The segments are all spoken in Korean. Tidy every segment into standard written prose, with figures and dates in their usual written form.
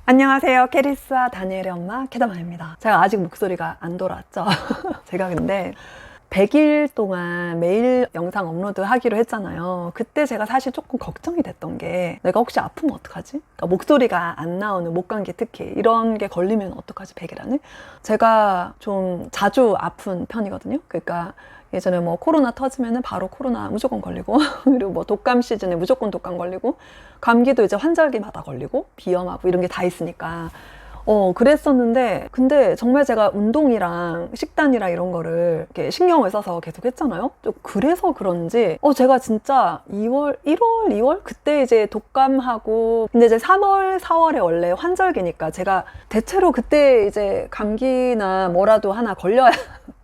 안녕하세요. 캐리스와 다니엘의 엄마 캐다만입니다. 제가 아직 목소리가 안 돌아왔죠? 제가 근데 100일 동안 매일 영상 업로드 하기로 했잖아요. 그때 제가 사실 조금 걱정이 됐던 게 내가 혹시 아프면 어떡하지? 그러니까 목소리가 안 나오는 목감기 특히 이런 게 걸리면 어떡하지? 100일 안에? 제가 좀 자주 아픈 편이거든요. 그러니까 예전에 뭐 코로나 터지면은 바로 코로나 무조건 걸리고 그리고 뭐 독감 시즌에 무조건 독감 걸리고 감기도 이제 환절기마다 걸리고 비염하고 이런 게 다 있으니까 그랬었는데 근데 정말 제가 운동이랑 식단이랑 이런 거를 이렇게 신경을 써서 계속 했잖아요. 좀 그래서 그런지 제가 진짜 2월, 1월, 2월 그때 이제 독감하고 근데 이제 3월, 4월에 원래 환절기니까 제가 대체로 그때 이제 감기나 뭐라도 하나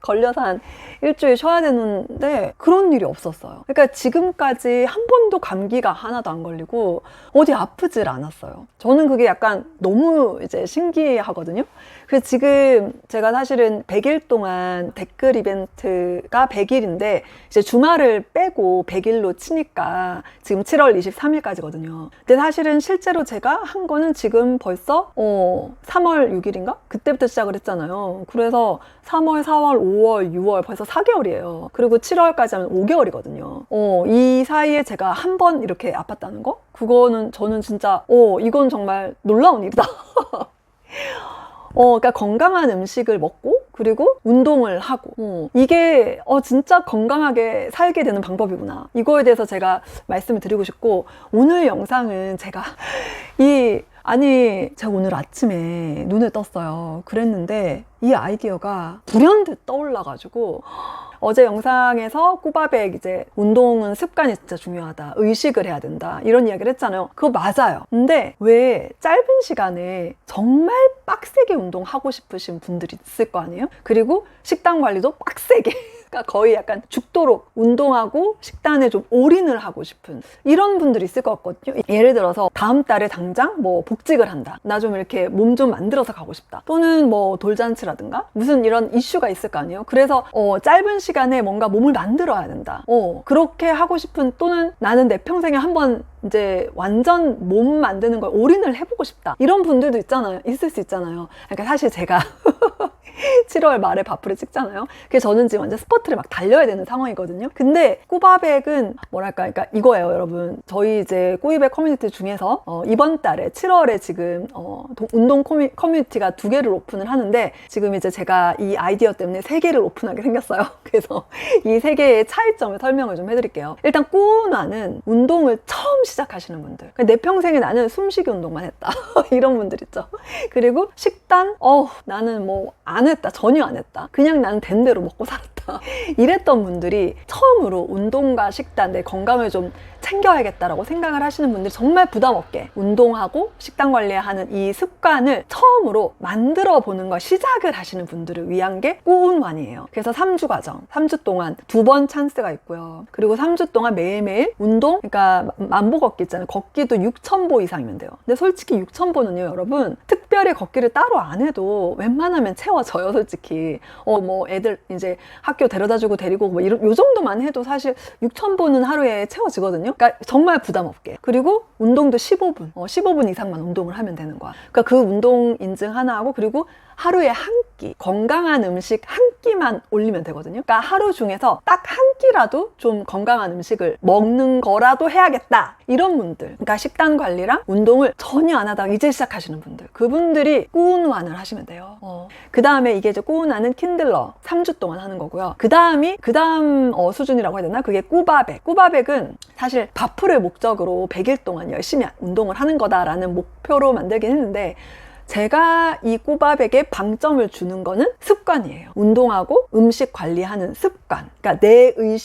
걸려서 한 일주일 쉬어야 되는데 그런 일이 없었어요. 그러니까 지금까지 한 번도 감기가 하나도 안 걸리고 어디 아프질 않았어요. 저는 그게 약간 너무 이제 신기하거든요. 그래서 지금 제가 사실은 100일 동안 댓글 이벤트가 100일인데 이제 주말을 빼고 100일로 치니까 지금 7월 23일까지거든요. 근데 사실은 실제로 제가 한 거는 지금 벌써 3월 6일인가? 그때부터 시작을 했잖아요. 그래서 3월, 4월, 5월, 6월 벌써 4개월이에요. 그리고 7월까지 하면 5개월이거든요. 이 사이에 제가 한 번 이렇게 아팠다는 거? 그거는 저는 진짜 이건 정말 놀라운 일이다. 그러니까 건강한 음식을 먹고 그리고 운동을 하고 이게 진짜 건강하게 살게 되는 방법이구나. 이거에 대해서 제가 말씀을 드리고 싶고 오늘 영상은 제가 제가 오늘 아침에 눈을 떴어요. 그랬는데 이 아이디어가 불현듯 떠올라가지고 어제 영상에서 꼬바백 이제 운동은 습관이 진짜 중요하다. 의식을 해야 된다. 이런 이야기를 했잖아요. 그거 맞아요. 근데 왜 짧은 시간에 정말 빡세게 운동하고 싶으신 분들이 있을 거 아니에요? 그리고 식단 관리도 빡세게. 그러니까 거의 약간 죽도록 운동하고 식단에 좀 올인을 하고 싶은 이런 분들이 있을 것 같거든요. 예를 들어서 다음 달에 당장 뭐 복직을 한다. 나 좀 이렇게 몸 좀 만들어서 가고 싶다. 또는 뭐 돌잔치라든가 무슨 이런 이슈가 있을 거 아니에요. 그래서 짧은 시간에 뭔가 몸을 만들어야 된다. 그렇게 하고 싶은 또는 나는 내 평생에 한번 이제 완전 몸 만드는 걸 올인을 해보고 싶다. 이런 분들도 있을 수 있잖아요. 그러니까 사실 제가 7월 말에 바프를 찍잖아요. 그래서 저는 지금 완전 스퍼트를 막 달려야 되는 상황이거든요. 근데 꼬바백은 뭐랄까, 그러니까 이거예요, 여러분. 저희 이제 꼬이백 커뮤니티 중에서 이번 달에 7월에 지금 운동 커뮤니티가 2개를 오픈을 하는데 지금 이제 제가 이 아이디어 때문에 3개를 오픈하게 생겼어요. 그래서 이 3개의 차이점을 설명을 좀 해드릴게요. 일단 꾸나는 운동을 처음 시작하시는 분들. 내 평생에 나는 숨쉬기 운동만 했다. 이런 분들 있죠. 그리고 식단, 나는 뭐 안 했다. 전혀 안 했다. 그냥 나는 된 대로 먹고 살았다. 이랬던 분들이 처음으로 운동과 식단, 내 건강을 좀 챙겨야겠다라고 생각을 하시는 분들이 정말 부담 없게 운동하고 식단 관리하는 이 습관을 처음으로 만들어 보는 걸 시작을 하시는 분들을 위한 게 꾸운완이에요. 그래서 3주 과정, 3주 동안 2번 찬스가 있고요. 그리고 3주 동안 매일매일 운동, 그러니까 만보 걷기 있잖아요. 걷기도 6,000보 이상이면 돼요. 근데 솔직히 6,000보는요, 여러분, 특별히 걷기를 따로 안 해도 웬만하면 채워져요, 솔직히. 뭐 애들 이제 학교 데려다주고 데리고 뭐 요 정도만 해도 사실 6,000보는 하루에 채워지거든요. 그러니까 정말 부담 없게. 그리고 운동도 15분, 15분 이상만 운동을 하면 되는 거야. 그러니까 그 운동 인증 하나 하고 그리고 하루에 한 끼, 건강한 음식 한 끼만 올리면 되거든요. 그러니까 하루 중에서 딱 한 끼라도 좀 건강한 음식을 먹는 거라도 해야겠다. 이런 분들. 그러니까 식단 관리랑 운동을 전혀 안 하다가 이제 시작하시는 분들. 그분들이 꾸운완을 하시면 돼요. 그 다음에 이게 이제 꾸운완은 킨들러 3주 동안 하는 거고요. 그 다음 수준이라고 해야 되나? 그게 꾸바백. 꾸바백은 사실 바프를 목적으로 100일 동안 열심히 운동을 하는 거다라는 목표로 만들긴 했는데 제가 이 꼬바백에 방점을 주는 거는 습관이에요. 운동하고 음식 관리하는 습관. 그러니까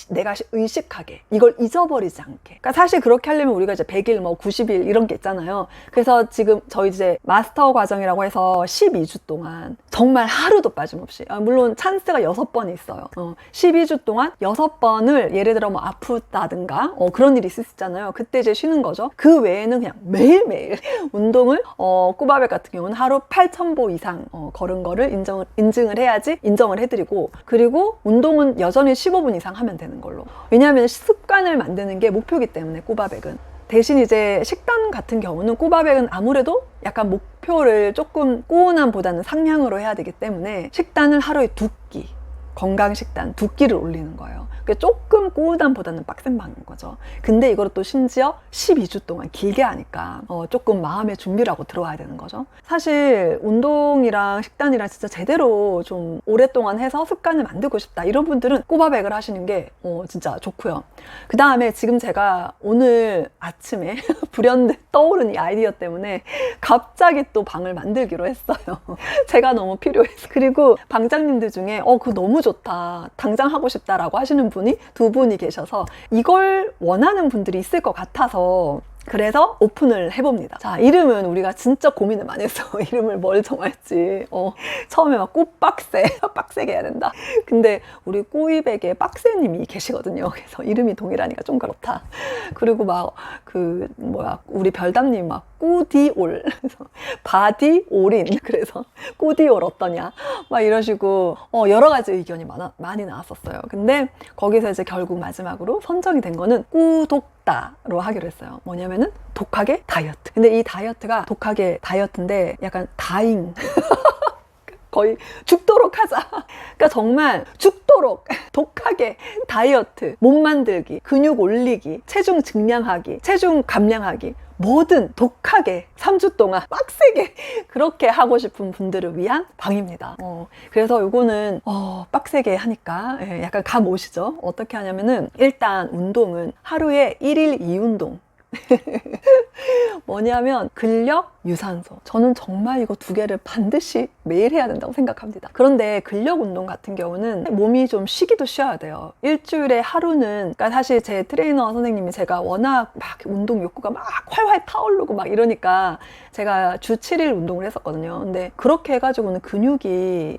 내가 의식하게 이걸 잊어버리지 않게. 그러니까 사실 그렇게 하려면 우리가 이제 100일, 뭐 90일 이런 게 있잖아요. 그래서 지금 저희 이제 마스터 과정이라고 해서 12주 동안 정말 하루도 빠짐없이 물론 찬스가 6번이 있어요. 12주 동안 6번을 예를 들어 뭐 아프다든가 그런 일이 있을 수 있잖아요. 그때 이제 쉬는 거죠. 그 외에는 그냥 매일매일 운동을 꼬바백 같은 경우는 하루 8,000보 이상 걸은 거를 인증을 해야지 인정을 해드리고 그리고 운동은 여전히 15분 이상 하면 되는 걸로. 왜냐하면 습관을 만드는 게 목표이기 때문에 꼬바백은. 대신 이제 식단 같은 경우는 꼬바백은 아무래도 약간 목표를 조금 꾸준함보다는 상향으로 해야 되기 때문에 식단을 하루에 2끼, 건강 식단 2끼를 올리는 거예요. 그러니까 조금 꾸준함보다는 빡센 방인 거죠. 근데 이거를 또 심지어 12주 동안 길게 하니까 조금 마음의 준비를 하고 들어와야 되는 거죠. 사실 운동이랑 식단이랑 진짜 제대로 좀 오랫동안 해서 습관을 만들고 싶다 이런 분들은 꼬바백을 하시는 게 진짜 좋고요. 그 다음에 지금 제가 오늘 아침에 불현듯 떠오른 이 아이디어 때문에 갑자기 또 방을 만들기로 했어요. 제가 너무 필요해서. 그리고 방장님들 중에 그거 너무 좋다, 당장 하고 싶다라고 하시는 분이 2분이 계셔서 이걸 원하는 분들이 있을 것 같아서 그래서 오픈을 해봅니다. 자, 이름은 우리가 진짜 고민을 많이 했어. 이름을 뭘 정할지. 처음에 막 꼬빡세, 빡세게 해야 된다. 근데 우리 꼬이백에 빡세님이 계시거든요. 그래서 이름이 동일하니까 좀 그렇다. 그리고 막 우리 별담님 막 꾸디올, 바디 올인. 그래서 꾸디올 어떠냐? 막 이러시고 여러 가지 의견이 많이 나왔었어요. 근데 거기서 이제 결국 마지막으로 선정이 된 거는 꾸독다로 하기로 했어요. 뭐냐면은 독하게 다이어트. 근데 이 다이어트가 독하게 다이어트인데 약간 다잉. 거의 죽도록 하자. 그러니까 정말 죽도록 독하게 다이어트, 몸 만들기, 근육 올리기, 체중 증량하기, 체중 감량하기, 뭐든 독하게 3주 동안 빡세게 그렇게 하고 싶은 분들을 위한 방입니다. 그래서 요거는 빡세게 하니까 약간 감 오시죠? 어떻게 하냐면은 일단 운동은 하루에 1일 2운동. 뭐냐면 근력, 유산소. 저는 정말 이거 2개를 반드시 매일 해야 된다고 생각합니다. 그런데 근력 운동 같은 경우는 몸이 좀 쉬기도 쉬어야 돼요. 일주일에 하루는, 그러니까 사실 제 트레이너 선생님이 제가 워낙 막 운동 욕구가 막 활활 타오르고 막 이러니까 제가 주 7일 운동을 했었거든요. 근데 그렇게 해가지고는 근육이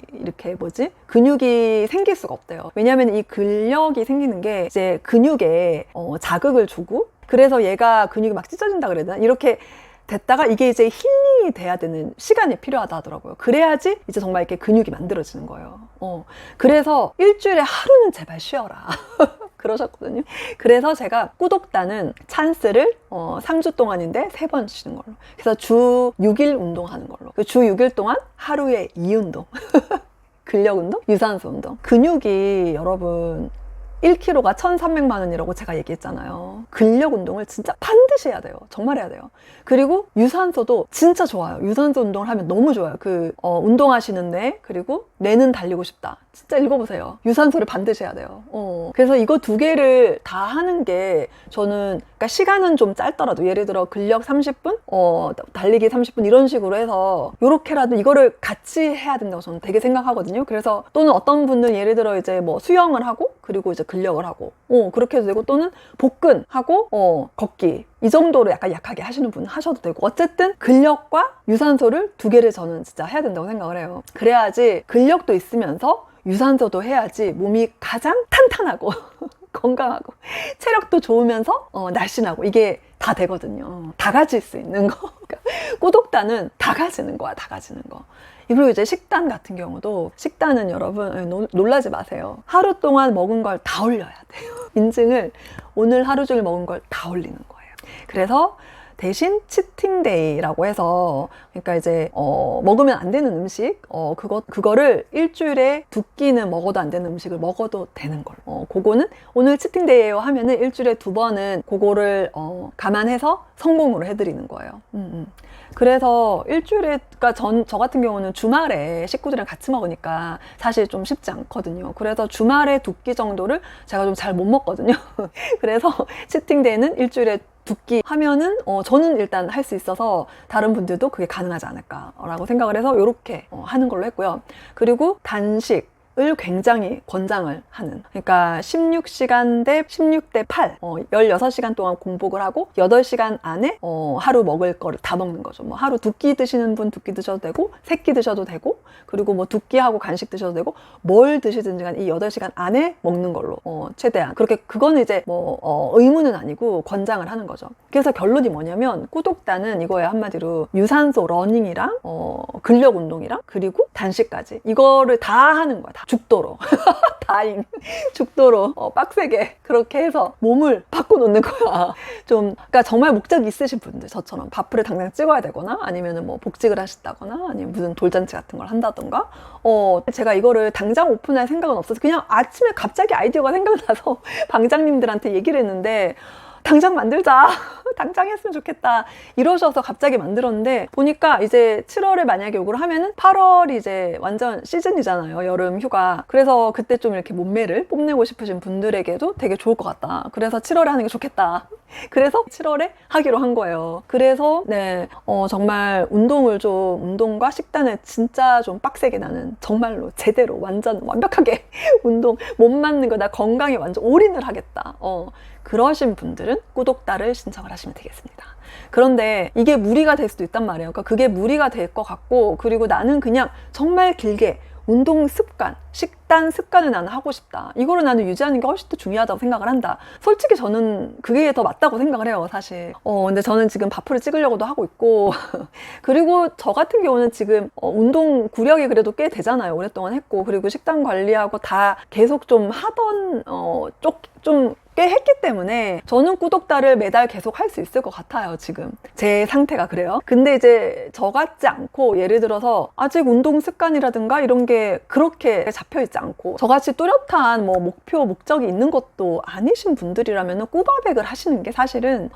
근육이 생길 수가 없대요. 왜냐하면 이 근력이 생기는 게 이제 근육에 자극을 주고, 그래서 얘가 근육이 막 찢어진다 그래야 되나? 이렇게 됐다가 이게 이제 힐링이 돼야 되는 시간이 필요하다 하더라고요. 그래야지 이제 정말 이렇게 근육이 만들어지는 거예요. 그래서 일주일에 하루는 제발 쉬어라. 그러셨거든요. 그래서 제가 꾸독다는 찬스를 3주 동안인데 3번 쉬는 걸로. 그래서 주 6일 운동하는 걸로. 주 6일 동안 하루에 2운동. 근력 운동, 유산소 운동. 근육이 여러분 1kg가 1,300만 원이라고 제가 얘기했잖아요. 근력 운동을 진짜 반드시 해야 돼요. 정말 해야 돼요. 그리고 유산소도 진짜 좋아요. 유산소 운동을 하면 너무 좋아요. 운동하시는데, 그리고 뇌는 달리고 싶다. 진짜 읽어보세요. 유산소를 반드시 해야 돼요. 그래서 이거 2개를 다 하는 게 저는, 그러니까 시간은 좀 짧더라도, 예를 들어 근력 30분, 달리기 30분 이런 식으로 해서 요렇게라도 이거를 같이 해야 된다고 저는 되게 생각하거든요. 그래서 또는 어떤 분들은 예를 들어 이제 뭐 수영을 하고, 그리고 이제 근력을 하고, 그렇게 해도 되고, 또는 복근하고, 걷기. 이 정도로 약간 약하게 하시는 분은 하셔도 되고, 어쨌든 근력과 유산소를 2개를 저는 진짜 해야 된다고 생각을 해요. 그래야지 근력도 있으면서 유산소도 해야지 몸이 가장 탄탄하고 건강하고 체력도 좋으면서 날씬하고 이게 다 되거든요. 다 가질 수 있는 거. 꾸독다는 다 가지는 거야, 다 가지는 거. 그리고 이제 식단 같은 경우도, 식단은 여러분 놀라지 마세요. 하루 동안 먹은 걸 다 올려야 돼요. 인증을 오늘 하루 종일 먹은 걸 다 올리는 거예요. 그래서 대신 치팅데이라고 해서, 그러니까 이제 먹으면 안 되는 음식, 그거를 일주일에 2끼는 먹어도 안 되는 음식을 먹어도 되는 걸로. 그거는 오늘 치팅데이예요 하면은 일주일에 2번은 그거를 감안해서 성공으로 해드리는 거예요. 그래서 일주일에, 그러니까 저 같은 경우는 주말에 식구들이랑 같이 먹으니까 사실 좀 쉽지 않거든요. 그래서 주말에 2끼 정도를 제가 좀 잘 못 먹거든요. 그래서 치팅데이는 일주일에 2끼 하면은 저는 일단 할 수 있어서 다른 분들도 그게 가능하지 않을까라고 생각을 해서 이렇게 하는 걸로 했고요. 그리고 단식을 굉장히 권장을 하는, 그러니까 16시간 대 16대 8, 16시간 동안 공복을 하고 8시간 안에 하루 먹을 거를 다 먹는 거죠. 뭐 하루 2끼 드시는 분 2끼 드셔도 되고, 3끼 드셔도 되고, 그리고 뭐 2끼 하고 간식 드셔도 되고, 뭘 드시든지 간에 이 8시간 안에 먹는 걸로 최대한. 그렇게, 그거는 이제 뭐 의무는 아니고 권장을 하는 거죠. 그래서 결론이 뭐냐면, 꾸독다는 이거에 한마디로 유산소 러닝이랑 근력 운동이랑 그리고 단식까지 이거를 다 하는 거야. 다 죽도록 다잉 죽도록 빡세게 그렇게 해서 몸을 바꿔놓는 거야. 좀 그러니까 정말 목적이 있으신 분들, 저처럼 바프를 당장 찍어야 되거나 아니면은 뭐 복직을 하셨다거나 아니면 무슨 돌잔치 같은 걸 한다던가 제가 이거를 당장 오픈할 생각은 없어서 그냥 아침에 갑자기 아이디어가 생각나서 방장님들한테 얘기를 했는데 당장 만들자. 당장 했으면 좋겠다. 이러셔서 갑자기 만들었는데 보니까 이제 7월에 만약에 요걸 하면은 8월이 이제 완전 시즌이잖아요. 여름 휴가. 그래서 그때 좀 이렇게 몸매를 뽐내고 싶으신 분들에게도 되게 좋을 것 같다. 그래서 7월에 하는 게 좋겠다. 그래서 7월에 하기로 한 거예요. 그래서 네, 정말 운동과 식단을 진짜 좀 빡세게 나는 정말로 제대로 완전 완벽하게 운동 몸 맞는 거 나 건강에 완전 올인을 하겠다. 그러신 분들은 꾸독다를 신청을 하시면 되겠습니다. 그런데 이게 무리가 될 수도 있단 말이에요. 그러니까 그게 무리가 될 것 같고 그리고 나는 그냥 정말 길게 운동 습관, 식단 습관을 나는 하고 싶다. 이거를 나는 유지하는 게 훨씬 더 중요하다고 생각을 한다. 솔직히 저는 그게 더 맞다고 생각을 해요, 사실. 근데 저는 지금 바프를 찍으려고도 하고 있고 그리고 저 같은 경우는 지금 운동 구력이 그래도 꽤 되잖아요. 오랫동안 했고 그리고 식단 관리하고 다 계속 좀 하던 좀 꽤 했기 때문에 저는 꾸독다를 매달 계속 할 수 있을 것 같아요. 지금 제 상태가 그래요. 근데 이제 저 같지 않고 예를 들어서 아직 운동 습관이라든가 이런 게 그렇게 잡혀있지 않고 저같이 뚜렷한 뭐 목적이 있는 것도 아니신 분들이라면 꾸바백을 하시는 게 사실은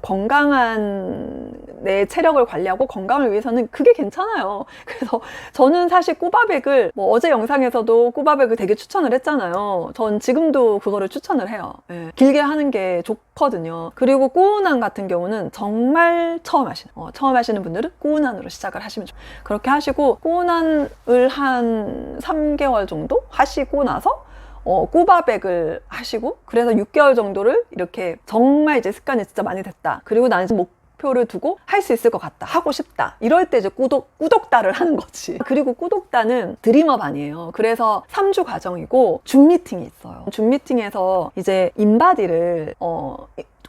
건강한 내 체력을 관리하고 건강을 위해서는 그게 괜찮아요. 그래서 저는 사실 꾸바백을 어제 영상에서도 꾸바백을 되게 추천을 했잖아요. 전 지금도 그거를 추천을 해요. 길게 하는 게 좋거든요. 그리고 꾸운한 같은 경우는 정말 처음 하시는 분들은 꾸운한으로 시작을 하시면 좋아요. 그렇게 하시고 꾸운한을 한 3개월 정도 하시고 나서 꾸바백을 하시고 그래서 6개월 정도를 이렇게 정말 이제 습관이 진짜 많이 됐다. 그리고 나는 목표를 두고 할 수 있을 것 같다. 하고 싶다. 이럴 때 이제 꾸독다를 하는 거지. 그리고 꾸독다는 드림업 아니에요. 그래서 3주 과정이고 줌 미팅이 있어요. 줌 미팅에서 이제 인바디를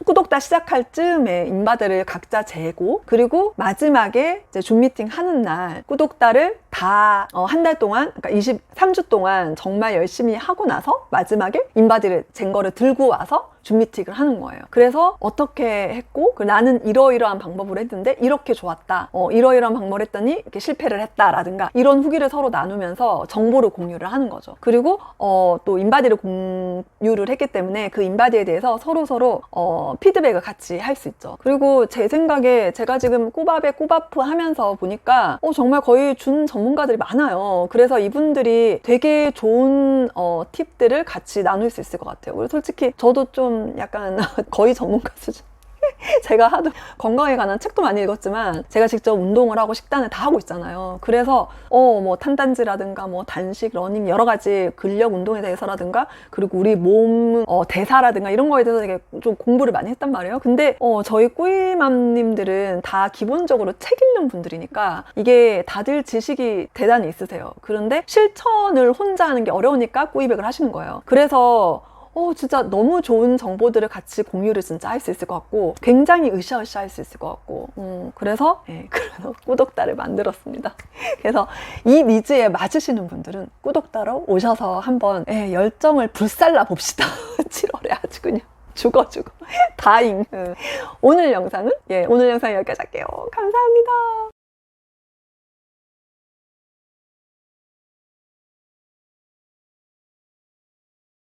꾸독다 시작할 즈음에 인바디를 각자 재고 그리고 마지막에 이제 줌 미팅 하는 날 꾸독다를 다 한 달 동안 그러니까 23주 동안 정말 열심히 하고 나서 마지막에 인바디를 잰 거를 들고 와서 줌 미팅을 하는 거예요. 그래서 어떻게 했고 나는 이러이러한 방법으로 했는데 이렇게 좋았다. 이러이러한 방법을 했더니 이렇게 실패를 했다라든가 이런 후기를 서로 나누면서 정보를 공유를 하는 거죠. 그리고 또 인바디를 공유를 했기 때문에 그 인바디에 대해서 서로 피드백을 같이 할 수 있죠. 그리고 제 생각에 제가 지금 꾸바프 하면서 보니까 정말 거의 준 전문가들이 많아요. 그래서 이분들이 되게 좋은 팁들을 같이 나눌 수 있을 것 같아요. 그리고 솔직히 저도 좀 약간 거의 전문가 수준. 제가 하도 건강에 관한 책도 많이 읽었지만 제가 직접 운동을 하고 식단을 다 하고 있잖아요. 그래서 뭐 탄단지라든가 뭐 단식, 러닝 여러 가지 근력 운동에 대해서라든가 그리고 우리 몸 대사라든가 이런 거에 대해서 되게 좀 공부를 많이 했단 말이에요. 근데 저희 꾸이맘님들은 다 기본적으로 책 읽는 분들이니까 이게 다들 지식이 대단히 있으세요. 그런데 실천을 혼자 하는 게 어려우니까 꾸이백을 하시는 거예요. 그래서 진짜 너무 좋은 정보들을 같이 공유를 진짜 할 수 있을 것 같고 굉장히 으쌰으쌰 할 수 있을 것 같고 그래서 그래서 꾸독다를 만들었습니다. 그래서 이 니즈에 맞으시는 분들은 꾸독다로 오셔서 한번 열정을 불살라 봅시다. 7월에 아주 그냥 죽어 다잉. 오늘 영상은 여기까지 할게요. 감사합니다.